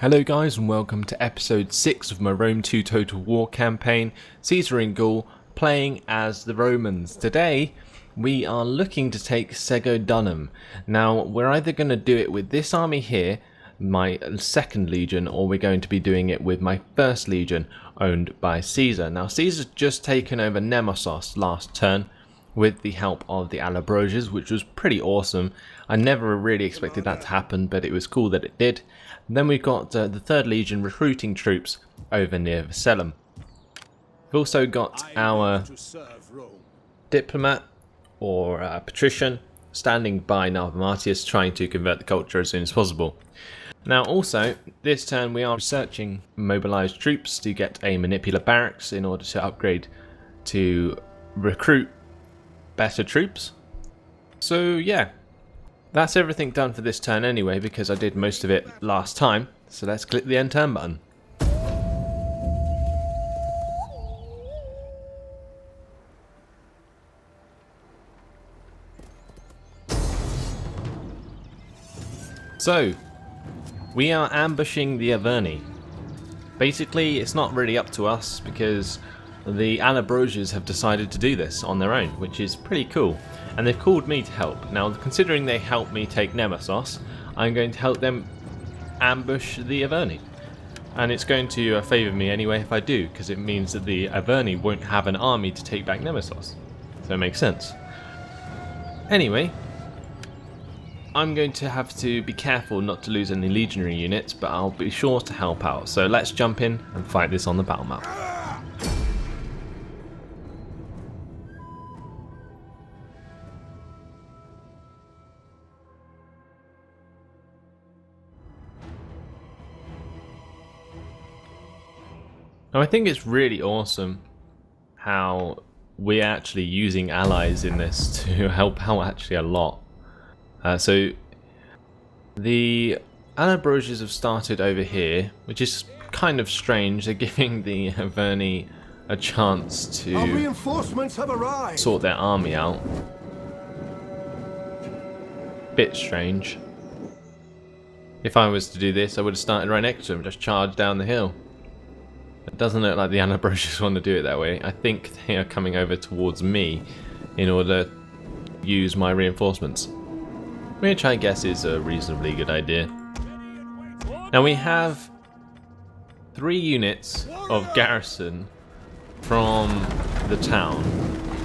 Hello guys and welcome to episode 6 of my Rome 2 Total War campaign, Caesar in Gaul, playing as the Romans. Today we are looking to take Segodunum. Now we're either going to do it with this army here, my second legion, or we're going to be doing it with my first legion owned by Caesar. Now Caesar's just taken over Nemesis last turn with the help of the Allobroges, which was pretty awesome. I never really expected that to happen, but it was cool that it did. And then we've got the 3rd Legion recruiting troops over near Veselum. We've also got our diplomat, or patrician, standing by Narvamatius, trying to convert the culture as soon as possible. Now also, this turn we are researching mobilized troops to get a manipular barracks in order to upgrade to recruit better troops. So yeah, that's everything done for this turn anyway, because I did most of it last time. So let's click the end turn button. So we are ambushing the Averni. Basically it's not really up to us because the Allobroges have decided to do this on their own, which is pretty cool, and they've called me to help. Now, considering they helped me take Nemesis, I'm going to help them ambush the Averni, and it's going to favour me anyway if I do, because it means that the Averni won't have an army to take back Nemesis, so it makes sense. Anyway, I'm going to have to be careful not to lose any legionary units, but I'll be sure to help out, so let's jump in and fight this on the battle map. Now I think it's really awesome how we're actually using allies in this to help out actually a lot. So the Allobroges have started over here, which is kind of strange. They're giving the Averni a chance to sort their army out. Bit strange. If I was to do this, I would have started right next to them, just charged down the hill. It doesn't look like the Allobroges want to do it that way. I think they are coming over towards me in order to use my reinforcements, which I guess is a reasonably good idea. Now we have 3 units of garrison from the town.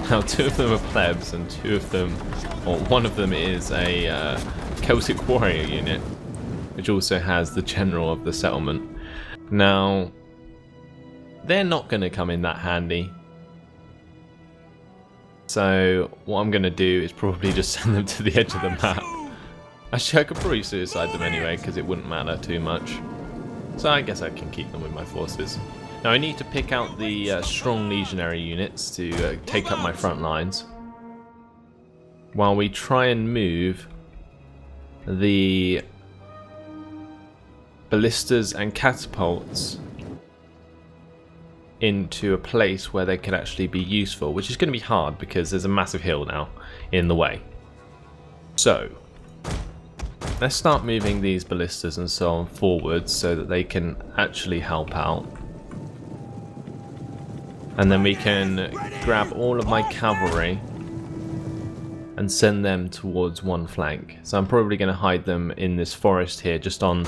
Now 2 of them are plebs and 2 of them, or 1 of them is a Celtic warrior unit, which also has the general of the settlement. Now they're not going to come in that handy. So what I'm going to do is probably just send them to the edge of the map. Actually, I could probably suicide them anyway because it wouldn't matter too much. So I guess I can keep them with my forces. Now I need to pick out the strong legionary units to take up my front lines, while we try and move the ballistas and catapults into a place where they could actually be useful, which is going to be hard because there's a massive hill now in the way. So let's start moving these ballistas and so on forwards so that they can actually help out, and then we can grab all of my cavalry and send them towards one flank. So I'm probably going to hide them in this forest here, just on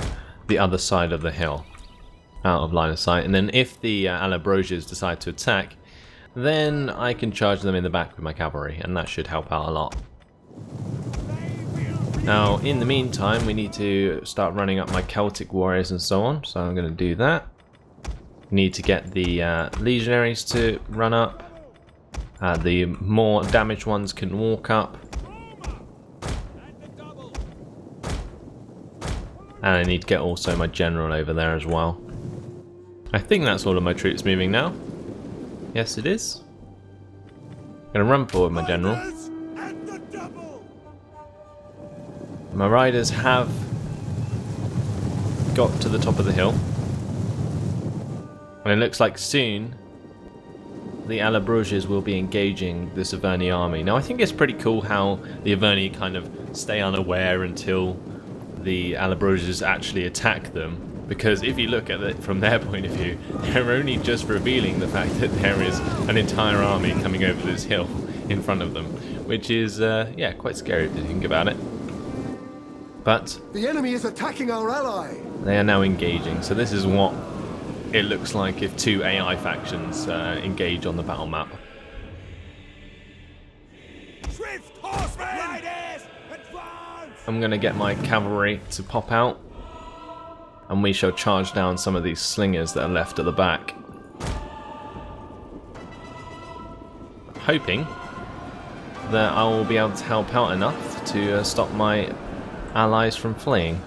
the other side of the hill, out of line of sight, and then if the Allobroges decide to attack, then I can charge them in the back with my cavalry, and that should help out a lot. Now in the meantime we need to start running up my Celtic warriors and so on, so I'm going to do that. Need to get the legionaries to run up. The more damaged ones can walk up. And I need to get also my general over there as well. I think that's all of my troops moving now. Yes, it is. I'm going to run forward my general. My riders have got to the top of the hill. And it looks like soon the Allobroges will be engaging this Averni army. Now I think it's pretty cool how the Averni kind of stay unaware until the Allobroges actually attack them. because if you look at it from their point of view, they're only just revealing the fact that there is an entire army coming over this hill in front of them, which is, yeah, quite scary if you think about it. But the enemy is attacking our ally. They are now engaging, so this is what it looks like if two AI factions engage on the battle map. Swift horsemen! Riders, advance! I'm going to get my cavalry to pop out, and we shall charge down some of these slingers that are left at the back. Hoping that I will be able to help out enough to stop my allies from fleeing.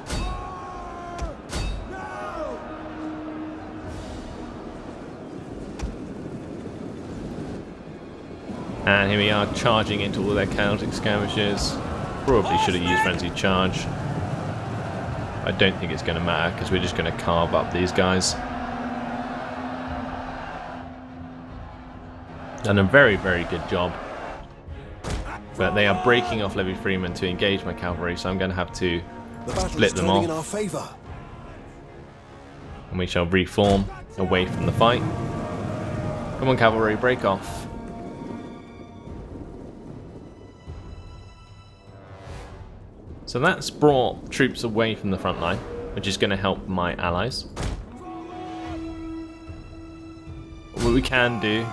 And here we are, charging into all their chaotic skirmishes. Probably should have used frenzied charge. I don't think it's going to matter because we're just going to carve up these guys. Done a very, very good job. But they are breaking off levy freemen to engage my cavalry, so I'm going to have to split them off. And we shall reform away from the fight. Come on, cavalry, break off. So that's brought troops away from the front line, which is going to help my allies. What we can do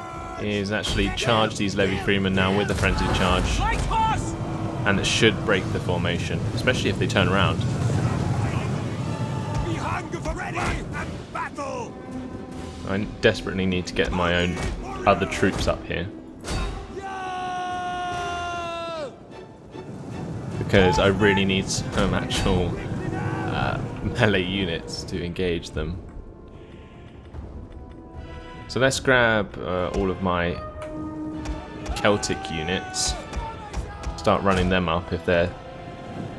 is actually charge these levy freemen now with a frenzied charge, and it should break the formation, especially if they turn around. I desperately need to get my own other troops up here, because I really need some actual melee units to engage them. So let's grab all of my Celtic units, start running them up if they're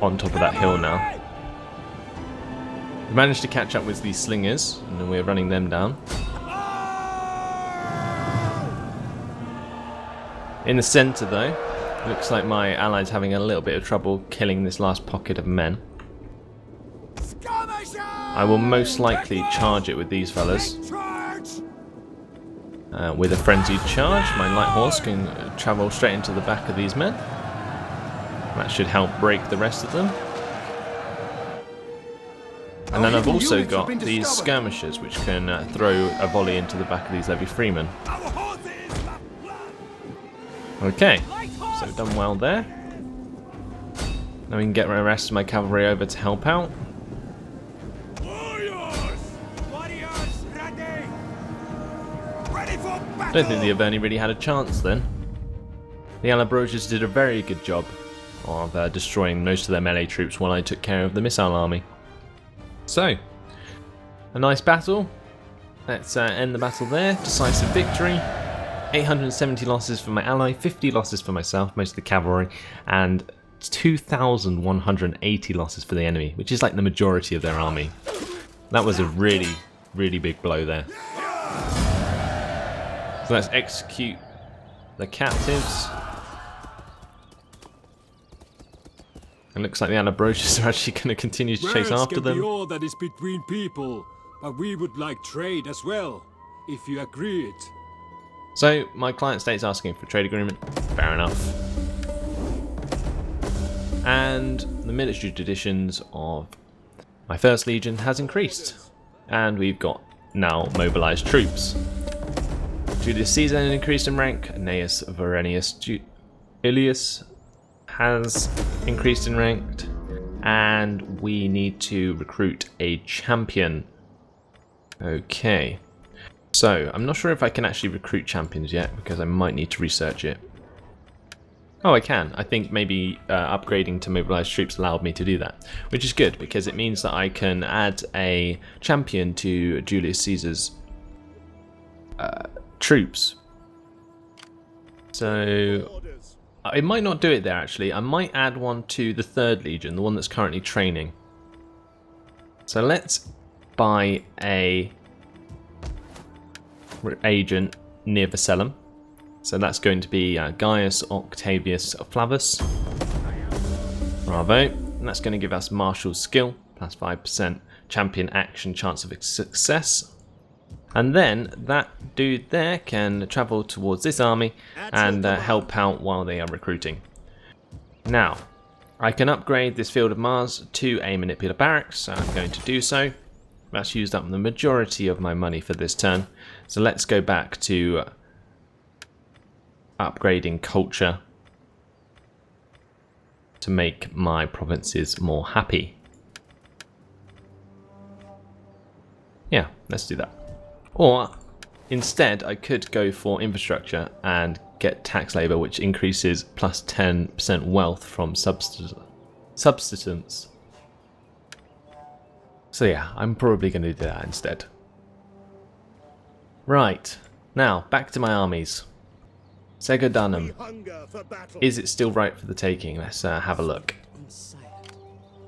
on top of that hill now. We managed to catch up with these slingers, and we're running them down. In the centre though, looks like my allies having a little bit of trouble killing this last pocket of men. I will most likely charge it with these fellas. With a frenzied charge, my light horse can travel straight into the back of these men. That should help break the rest of them. And then I've also got these skirmishers, which can throw a volley into the back of these levy freemen. Okay, so done well there. Now we can get the rest of my cavalry over to help out. I don't think the Averni really had a chance then. The Alabrosians did a very good job of destroying most of their melee troops while I took care of the missile army. So, a nice battle. Let's end the battle there. Decisive victory. 870 losses for my ally, 50 losses for myself, most of the cavalry, and 2,180 losses for the enemy, which is like the majority of their army. That was a really, really big blow there. So let's execute the captives. It looks like the Alabrosians are actually going to continue to chase after them. All that is between people, but we would like trade as well, if you agree it. So my client state's asking for a trade agreement. Fair enough. And the military traditions of my first legion has increased, and we've got now mobilized troops. Julius Caesar increased in rank. Gnaeus Verenius Ilius has increased in rank, and we need to recruit a champion. Okay, so I'm not sure if I can actually recruit champions yet, because I might need to research it. Oh, I can. I think maybe upgrading to mobilized troops allowed me to do that, which is good because it means that I can add a champion to Julius Caesar's troops. So I might not do it there actually. I might add one to the 3rd Legion, the one that's currently training. So let's buy a agent near Vacellum. So that's going to be Gaius Octavius Flavus. Bravo. And that's going to give us martial skill plus 5%, champion action chance of success. And then that dude there can travel towards this army and help out while they are recruiting. Now, I can upgrade this Field of Mars to a Manipular Barracks, so I'm going to do so. That's used up the majority of my money for this turn. So let's go back to upgrading culture to make my provinces more happy. Yeah, let's do that. Or instead, I could go for infrastructure and get tax labor, which increases plus 10% wealth from subsistence. So yeah, I'm probably going to do that instead. Right, now back to my armies. Segodunum. Is it still right for the taking? Let's have a look.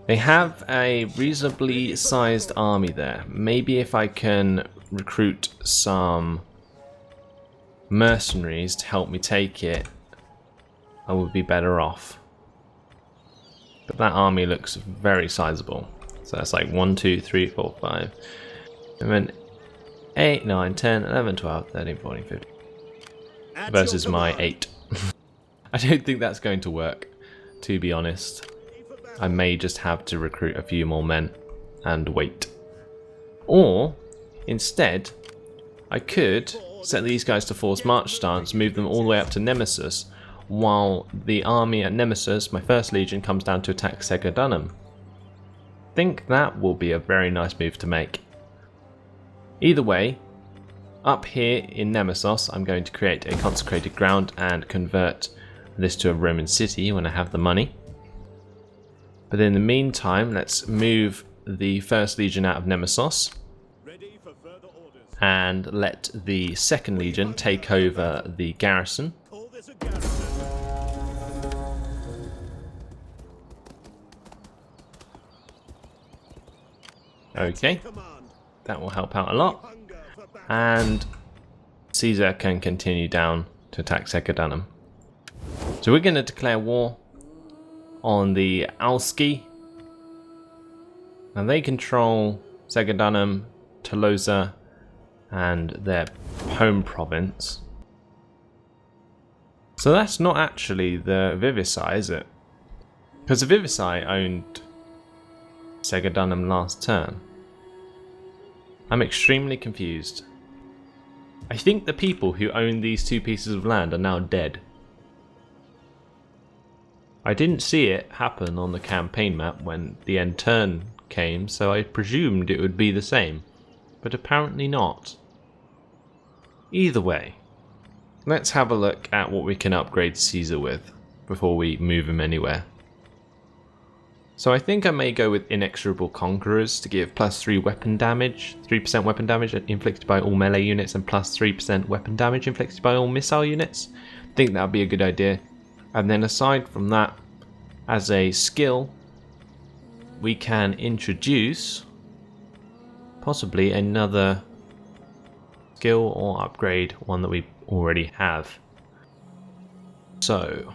They have a reasonably sized army there. Maybe if I can recruit some mercenaries to help me take it, I would be better off. But that army looks very sizable. So that's like 1, 2, 3, 4, 5, 7, 8, 9, 10, 11, 12, 13, 14, 15. Versus my 8. I don't think that's going to work, to be honest. I may just have to recruit a few more men and wait. Or, instead, I could set these guys to force march stance, move them all the way up to Nemesis, while the army at Nemesis, my first legion, comes down to attack Segodunum. I think that will be a very nice move to make. Either way, up here in Nemesis, I'm going to create a consecrated ground and convert this to a Roman city when I have the money. But in the meantime, let's move the First Legion out of Nemesis and let the Second Legion take over the garrison. Okay, that will help out a lot. And Caesar can continue down to attack Segodunum. So we're going to declare war on the Alski. And they control Segodunum, Tolosa, and their home province. So that's not actually the Vivisci, is it? Because the Vivisci owned Segodunum last turn. I'm extremely confused. I think the people who own these two pieces of land are now dead. I didn't see it happen on the campaign map when the end turn came, so I presumed it would be the same, but apparently not. Either way, let's have a look at what we can upgrade Caesar with before we move him anywhere. So I think I may go with Inexorable Conquerors to give plus 3 weapon damage, 3% weapon damage inflicted by all melee units and plus 3% weapon damage inflicted by all missile units. I think that would be a good idea. And then aside from that, as a skill, we can introduce possibly another skill or upgrade, one that we already have. So,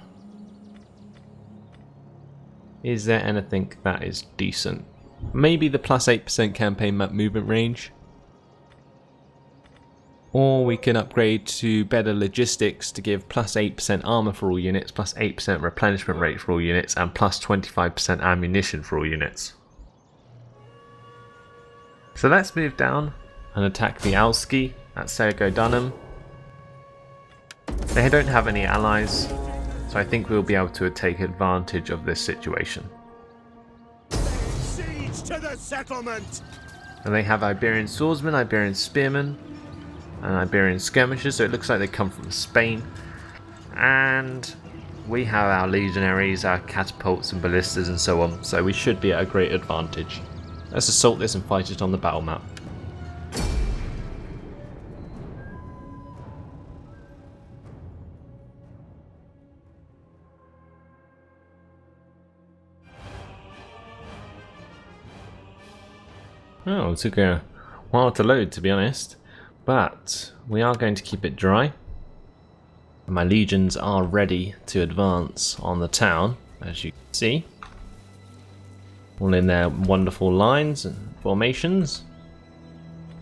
is there anything that is decent? Maybe the plus 8% campaign map movement range. Or we can upgrade to better logistics to give plus 8% armor for all units, plus 8% replenishment rate for all units, and plus 25% ammunition for all units. So let's move down and attack the Alski at Segodunum. They don't have any allies, so I think we'll be able to take advantage of this situation. Siege to the settlement! And they have Iberian swordsmen, Iberian spearmen, and Iberian skirmishers, so it looks like they come from Spain. And we have our legionaries, our catapults and ballistas and so on, so we should be at a great advantage. Let's assault this and fight it on the battle map. Oh, it took a while to load, to be honest. But we are going to keep it dry. My legions are ready to advance on the town, as you can see. All in their wonderful lines and formations.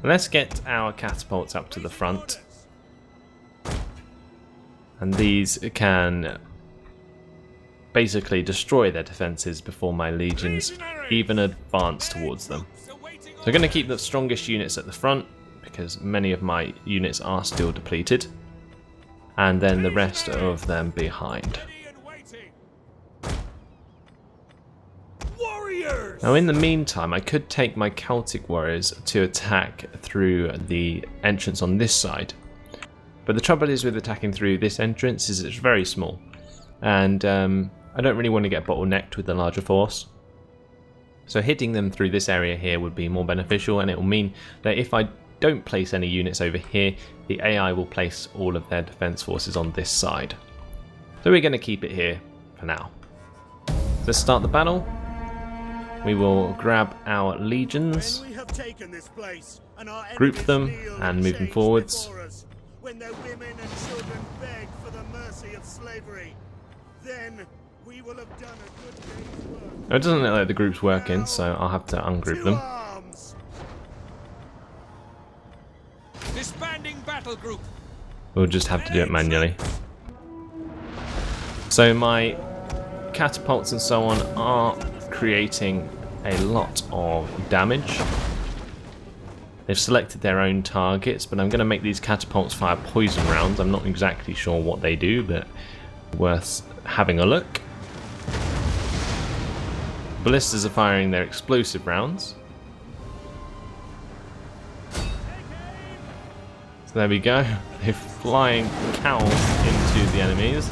Let's get our catapults up to the front. And these can basically destroy their defences before my legions even advance towards them. So I'm going to keep the strongest units at the front, because many of my units are still depleted. And then the rest of them behind. Now in the meantime, I could take my Celtic warriors to attack through the entrance on this side. But the trouble is with attacking through this entrance is it's very small. And I don't really want to get bottlenecked with the larger force. So hitting them through this area here would be more beneficial, and it will mean that if I don't place any units over here, the AI will place all of their defense forces on this side. So we're going to keep it here for now. Let's start the battle. We will grab our legions, group them, and move them forwards. When their women and children beg for the mercy of slavery, then we will have done a good day's work. It doesn't look like the group's working, so I'll have to ungroup them. Disbanding battle group. We'll just have to do it manually. So my catapults and so on are creating a lot of damage. They've selected their own targets, but I'm going to make these catapults fire poison rounds. I'm not exactly sure what they do, but worth having a look. Ballistas are firing their explosive rounds. So there we go. They're flying cows into the enemies.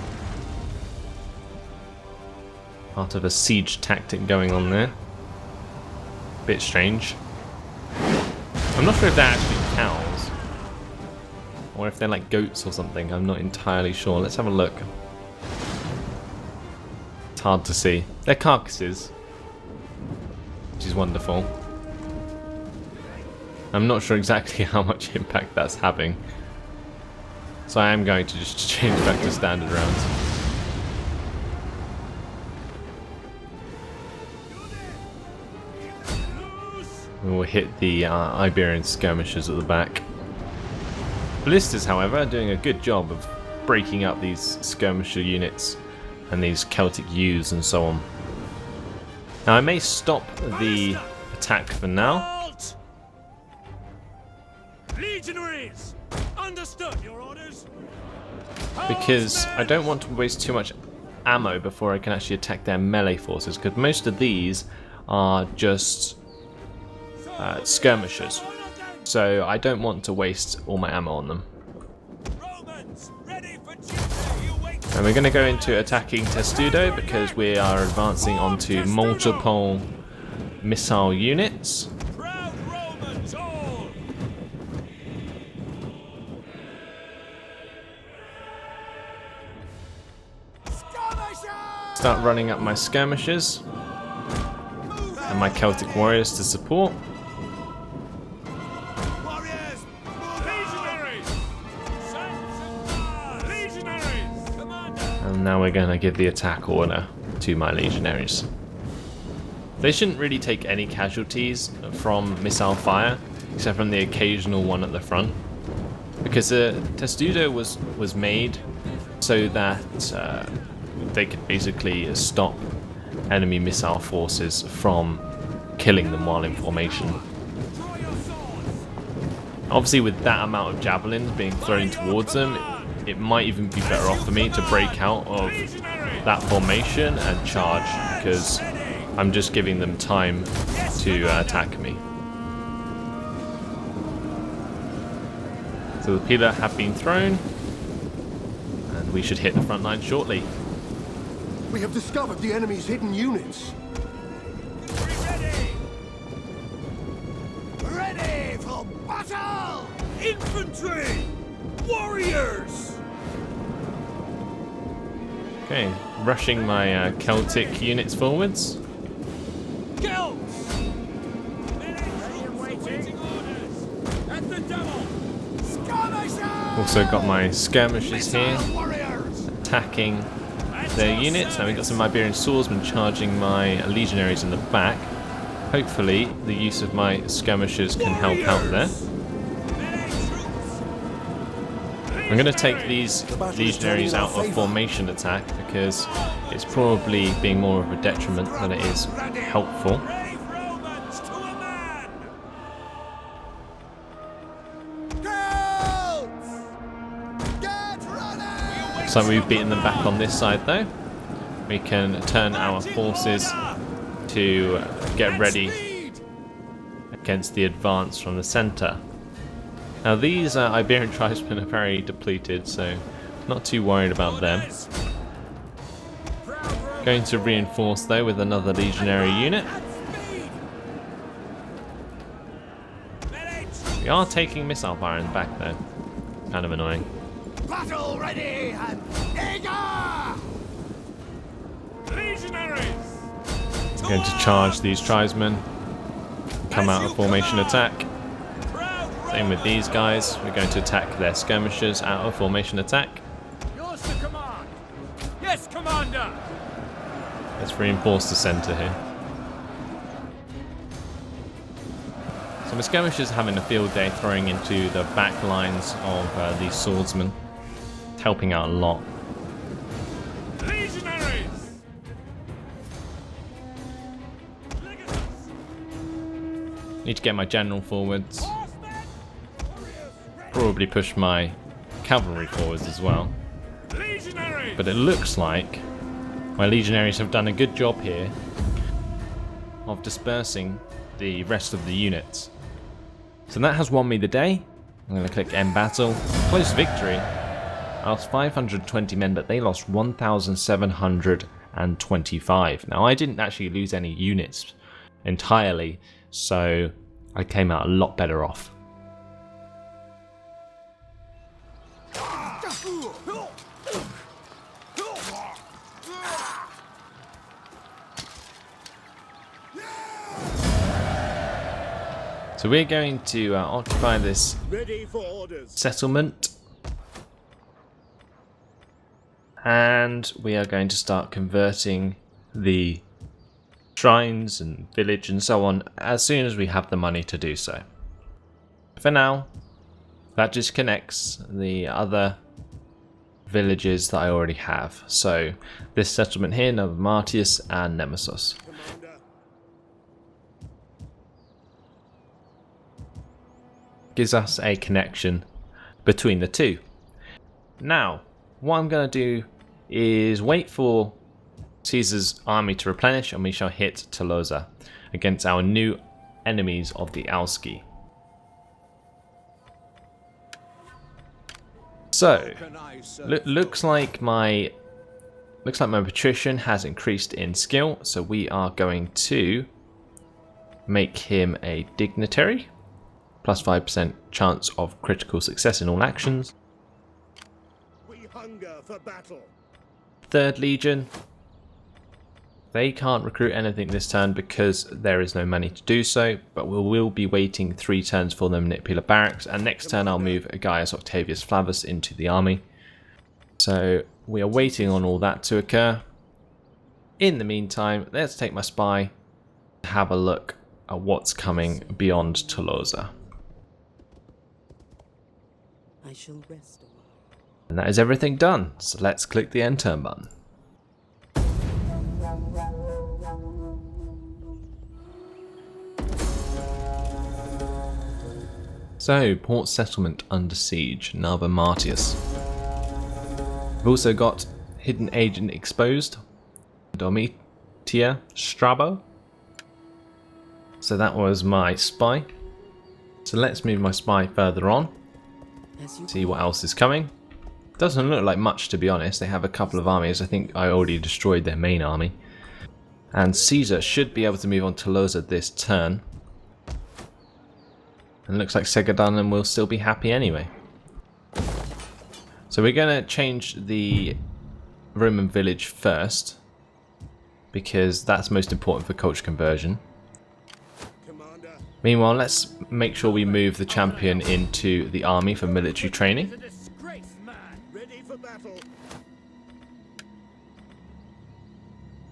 Part of a siege tactic going on there. Bit strange. I'm not sure if they're actually cows, or if they're like goats or something. I'm not entirely sure. Let's have a look. It's hard to see. They're carcasses, which is wonderful. I'm not sure exactly how much impact that's having, so I am going to just change back to standard rounds. We'll hit the Iberian skirmishers at the back. Ballistas, however, are doing a good job of breaking up these skirmisher units and these Celtic youths and so on. Now I may stop the attack for now. Legionaries, understood your orders. Because I don't want to waste too much ammo before I can actually attack their melee forces, because most of these are just skirmishers, so I don't want to waste all my ammo on them. And we're going to go into attacking Testudo because we are advancing onto multiple missile units. Start running up my skirmishers and my Celtic warriors to support. And now we're going to give the attack order to my legionaries. They shouldn't really take any casualties from missile fire, except from the occasional one at the front, because Testudo was made so that they could basically stop enemy missile forces from killing them while in formation. Obviously, with that amount of javelins being thrown towards them, it might even be better off for me to break out of that formation and charge, because I'm just giving them time to attack me. So the pillar have been thrown, and we should hit the front line shortly. We have discovered the enemy's hidden units. Ready for battle! Infantry! Warriors! Okay, rushing my Celtic units forwards. Gauls! Waiting orders! At the double! Skirmishers! Also got my skirmishers here, attacking their units. Now we've got some Iberian swordsmen charging my legionaries in the back. Hopefully the use of my skirmishers can help out there. I'm going to take these legionaries out of formation attack because it's probably being more of a detriment than it is helpful. Looks like we've beaten them back on this side though. We can turn our forces to get ready against the advance from the centre. Now these Iberian tribesmen are very depleted, so not too worried about them. Going to reinforce though with another legionary unit. We are taking missile fire in the back though. Kind of annoying. Battle ready and eager! Legionaries! Going to charge these tribesmen. Come out of formation attack. Same with these guys. We're going to attack their skirmishers out of formation attack. Yours to command. Yes, Commander. Let's reinforce the centre here. So my skirmishers are having a field day throwing into the back lines of these swordsmen. It's helping out a lot. Legionaries! Need to get my general forwards. Probably push my cavalry forwards as well. Legionaries! But it looks like my legionaries have done a good job here of dispersing the rest of the units. So that has won me the day. I'm going to click end battle. Close victory. I lost 520 men, but they lost 1,725. Now I didn't actually lose any units entirely, so I came out a lot better off. So we're going to occupy this Ready for orders. settlement, and we are going to start converting the shrines and village and so on as soon as we have the money to do so. For now, that just connects the other villages that I already have. So this settlement here, Nova Martius and Nemesis. Commander. Gives us a connection between the two. Now, what I'm going to do is wait for Caesar's army to replenish, and we shall hit Tolosa against our new enemies of the Alski. So, looks like my patrician has increased in skill, so we are going to make him a dignitary. Plus 5% chance of critical success in all actions. We hunger for battle. 3rd Legion. They can't recruit anything this turn because there is no money to do so, but we will be waiting 3 turns for the Manipular Barracks, and next turn I'll move Gaius Octavius Flavus into the army. So we are waiting on all that to occur. In the meantime, let's take my spy to have a look at what's coming beyond Tolosa. I shall rest a while. And that is everything done, so let's click the end turn button. So, port settlement under siege, Nova Martius. We've also got hidden agent exposed, Domitia Strabo. So that was my spy. So let's move my spy further on. See what else is coming. Doesn't look like much, to be honest. They have a couple of armies. I think I already destroyed their main army. And Caesar should be able to move on to Tolosa this turn. And looks like Segodunum will still be happy anyway. So we're going to change the Roman village first, because that's most important for culture conversion. Commander. Meanwhile, let's make sure we move the champion into the army for military training. A disgrace, man. Ready for battle.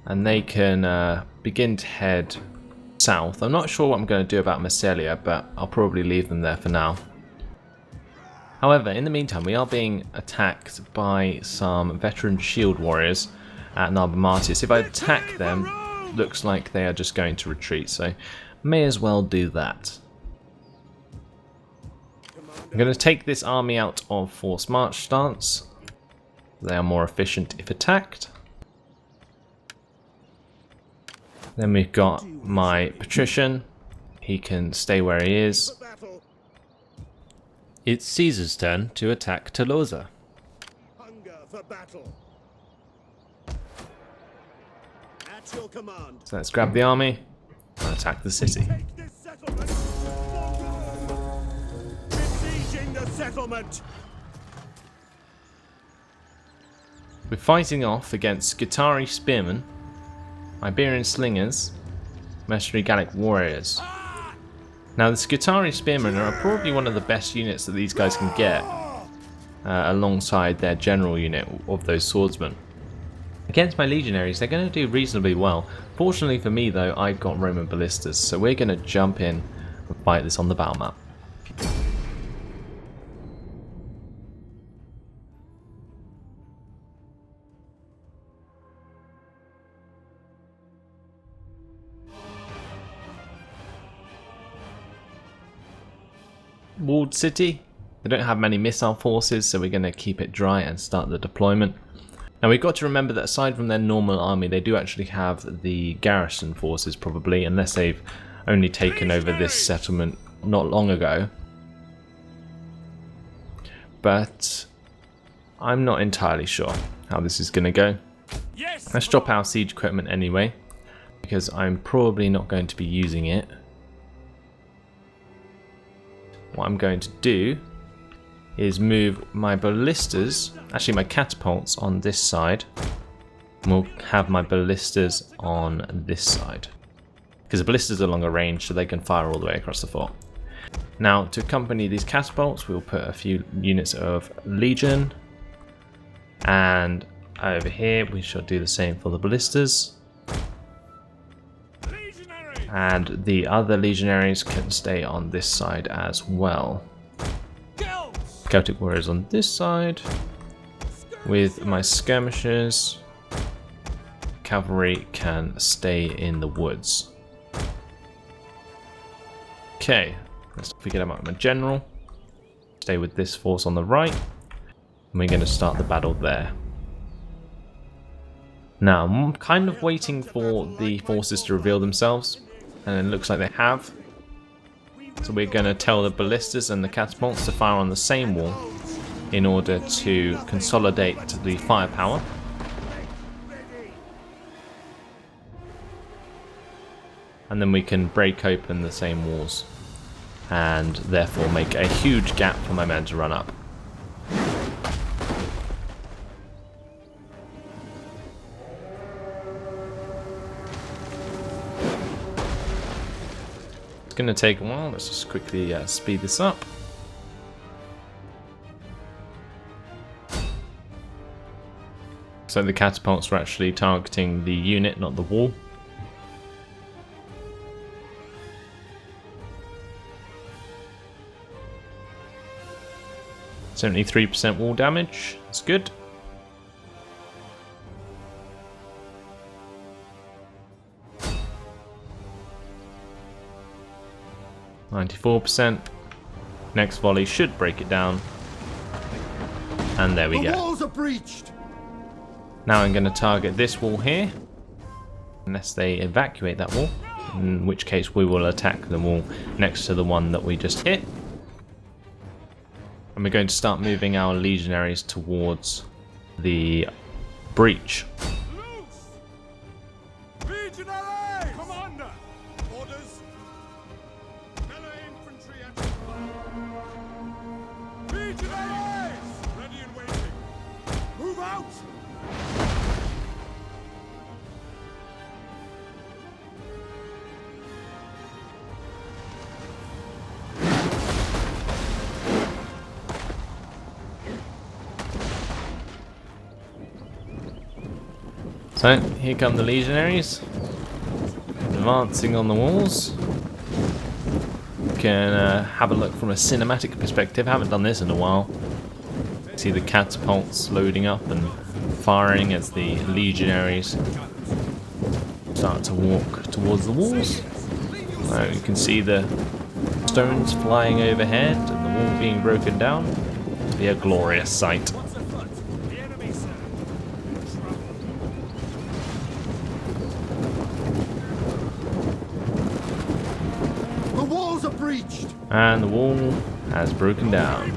And they can begin to head south. I'm not sure what I'm going to do about Massalia, but I'll probably leave them there for now. However, in the meantime, we are being attacked by some veteran shield warriors at Narbomartis. If I attack them, looks like they are just going to retreat, so may as well do that. I'm going to take this army out of forced march stance. They are more efficient if attacked. Then we've got my patrician. He can stay where he is. It's Caesar's turn to attack Tolosa. Hunger for battle. At your command. So let's grab the army and attack the city. Take this settlement. Besieging the settlement. We're fighting off against Scutari spearmen, Iberian slingers, mercenary Gallic warriors. Now the Scutari spearmen are probably one of the best units that these guys can get, alongside their general unit of those swordsmen. Against my legionaries, they're going to do reasonably well. Fortunately for me though, I've got Roman ballistas, so we're going to jump in and fight this on the battle map. Walled city. They don't have many missile forces, so we're going to keep it dry and start the deployment. Now we've got to remember that aside from their normal army, they do actually have the garrison forces probably, unless they've only taken over this settlement not long ago. But I'm not entirely sure how this is going to go. Let's drop our siege equipment anyway, because I'm probably not going to be using it. What I'm going to do is move my ballistas, actually my catapults, on this side. We'll have my ballistas on this side, because the ballistas are longer range, so they can fire all the way across the fort. Now to accompany these catapults, we'll put a few units of legion, and over here we shall do the same for the ballistas. And the other legionaries can stay on this side as well. Celtic warriors on this side, with my skirmishers. Cavalry can stay in the woods. Okay, let's forget about my general. Stay with this force on the right. And we're going to start the battle there. Now, I'm kind of waiting for the forces to reveal themselves. And it looks like they have. So we're going to tell the ballistas and the catapults to fire on the same wall in order to consolidate the firepower. And then we can break open the same walls and therefore make a huge gap for my men to run up. Going to take a while. Let's just quickly speed this up. So the catapults are actually targeting the unit, not the wall. %73% wall damage. That's good. %94%. Next volley should break it down. And there we go. The walls are breached. Now I'm going to target this wall here. Unless they evacuate that wall. In which case we will attack the wall next to the one that we just hit. And we're going to start moving our legionaries towards the breach. Legionaries! Commander! Orders! Melee infantry at your command. Legionaries! Ready and waiting. Move out! So, here come the legionaries. advancing on the walls. You can have a look from a cinematic perspective. I haven't done this in a while. See the catapults loading up and firing as the legionaries start to walk towards the walls. So you can see the stones flying overhead and the wall being broken down. It'll be a glorious sight. The walls are breached! And the wall has broken down.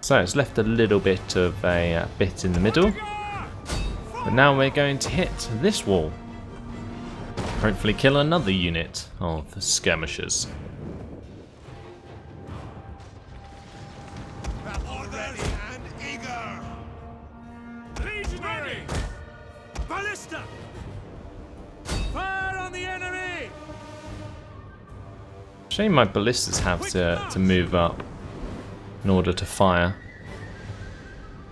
So it's left a little bit of a bit in the middle. But now we're going to hit this wall. Hopefully kill another unit of the skirmishers. Ready and eager! Legionary! Ballista! Fire on the enemy! Shame my ballistas have to move up in order to fire.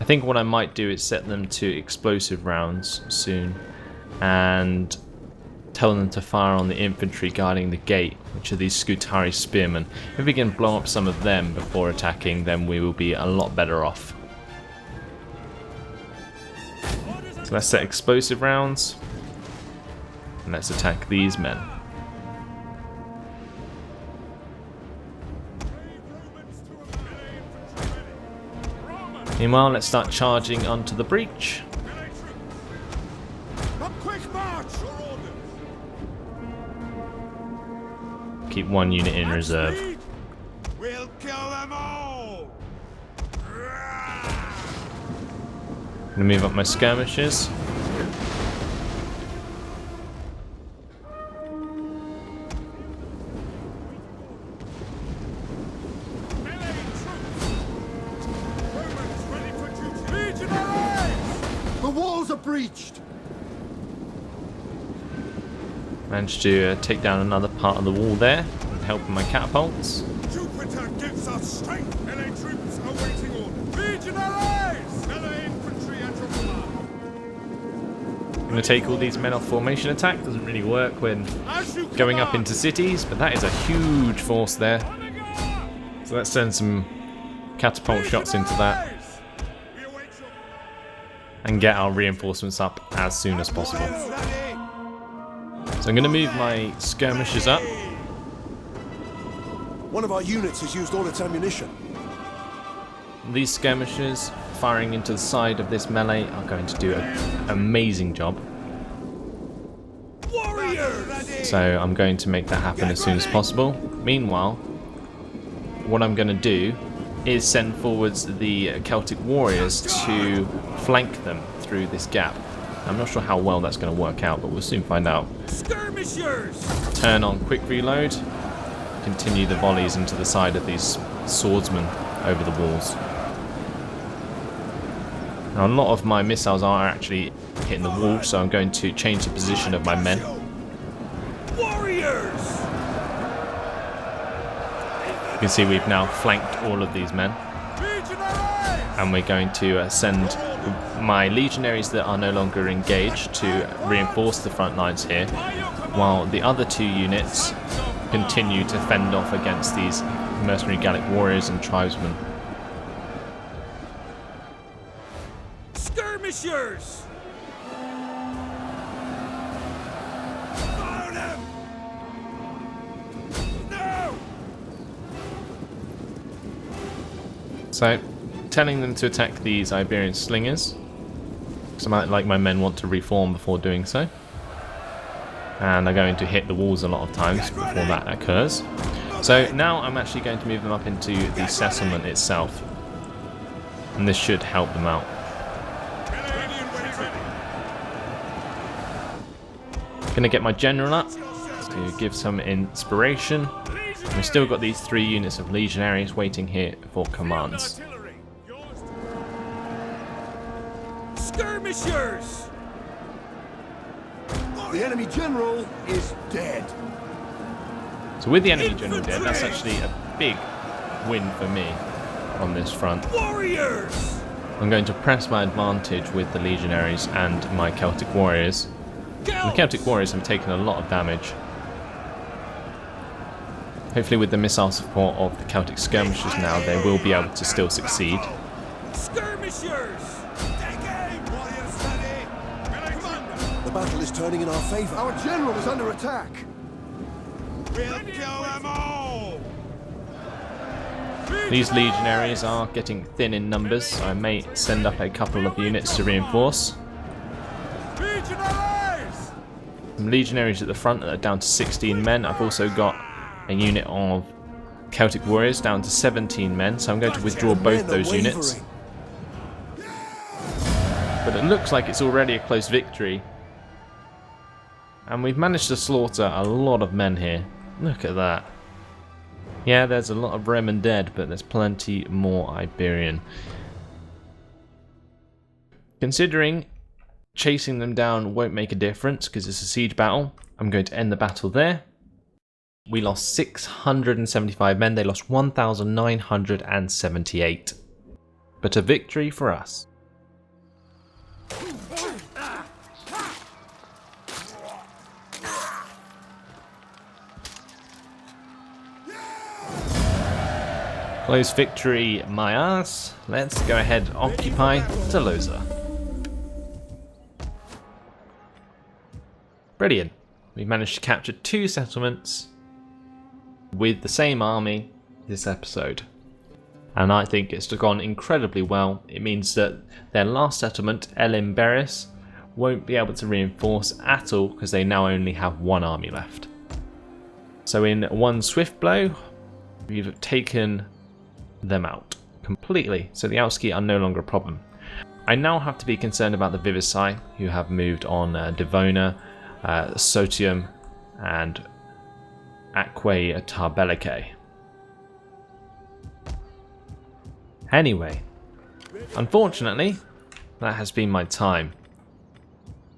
I think what I might do is set them to explosive rounds soon and tell them to fire on the infantry guarding the gate, which are these Scutari spearmen. If we can blow up some of them before attacking, then we will be a lot better off. So let's set explosive rounds and let's attack these men. Meanwhile, let's start charging onto the breach. A quick march! Keep one unit in reserve. We'll kill them all! I'm gonna move up my skirmishers. The walls are breached! Managed to take down another part of the wall there with help of my catapults. Jupiter gives us strength! LA troops awaiting orders! Legionaries! LA infantry at your command! I'm gonna take all these men off formation attack. Doesn't really work when As you going up command. into cities, but that is a huge force there. So let's send some catapult shots into that We await your and get our reinforcements up as soon as possible. ready! So I'm going to move my skirmishers up. One of our units has used all its ammunition. These skirmishers firing into the side of this melee are going to do an amazing job. Warriors! So I'm going to make that happen as soon as possible. Meanwhile, what I'm going to do is send forwards the Celtic warriors to flank them through this gap. I'm not sure how well that's going to work out, but we'll soon find out. Skirmishers! Turn on quick reload. Continue the volleys into the side of these swordsmen over the walls. Now, a lot of my missiles are actually hitting the wall, so I'm going to change the position of my men. Warriors! You can see we've now flanked all of these men, Legionaries! and we're going to send my legionaries that are no longer engaged to reinforce the front lines here, while the other two units continue to fend off against these mercenary Gallic warriors and tribesmen. Skirmishers! Fire them! No! So, telling them to attack these Iberian slingers, because like my men want to reform before doing so. And they're going to hit the walls a lot of times before that occurs. So now I'm actually going to move them up into the settlement itself. And this should help them out. Gonna get my general up to give some inspiration. We've still got these 3 units of legionaries waiting here for commands. Skirmishers! The enemy general is dead. So with the enemy general dead, that's actually a big win for me on this front. Warriors! I'm going to press my advantage with the legionaries and my Celtic warriors. The Celtic warriors have taken a lot of damage. Hopefully with the missile support of the Celtic skirmishers now, they will be able to still succeed. Skirmishers! Take aim! Warriors ready! Commander! The battle is turning in our favor. Our general is under attack. We'll kill them all! These legionaries are getting thin in numbers, so I may send up a couple of units to reinforce. Legionaries! Some legionaries at the front that are down to 16 men. I've also got a unit of Celtic warriors down to 17 men, so I'm going to withdraw both those units. But it looks like it's already a close victory. And we've managed to slaughter a lot of men here. Look at that. Yeah, there's a lot of Roman dead, but there's plenty more Iberian. Considering chasing them down won't make a difference because it's a siege battle, I'm going to end the battle there. We lost 675 men, they lost 1,978. But a victory for us. Close victory, my ass. Let's go ahead and occupy Tolosa. Brilliant. We've managed to capture 2 settlements with the same army this episode. And I think it's gone incredibly well. It means that their last settlement, Elimberis, won't be able to reinforce at all because they now only have 1 army left. So in one swift blow, we've taken them out completely, so the Auski are no longer a problem. I now have to be concerned about the Vivisci, who have moved on Devona, Sotium and Aquae Tarbellicae. Anyway, unfortunately, that has been my time.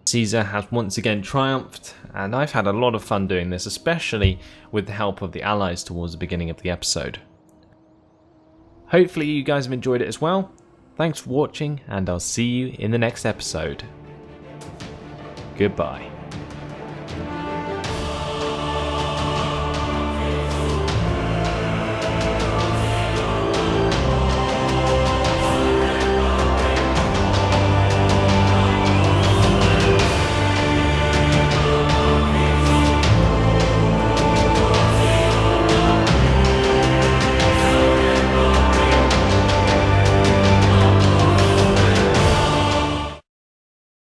Caesar has once again triumphed, and I've had a lot of fun doing this, especially with the help of the allies towards the beginning of the episode. Hopefully you guys have enjoyed it as well. Thanks for watching, and I'll see you in the next episode. Goodbye.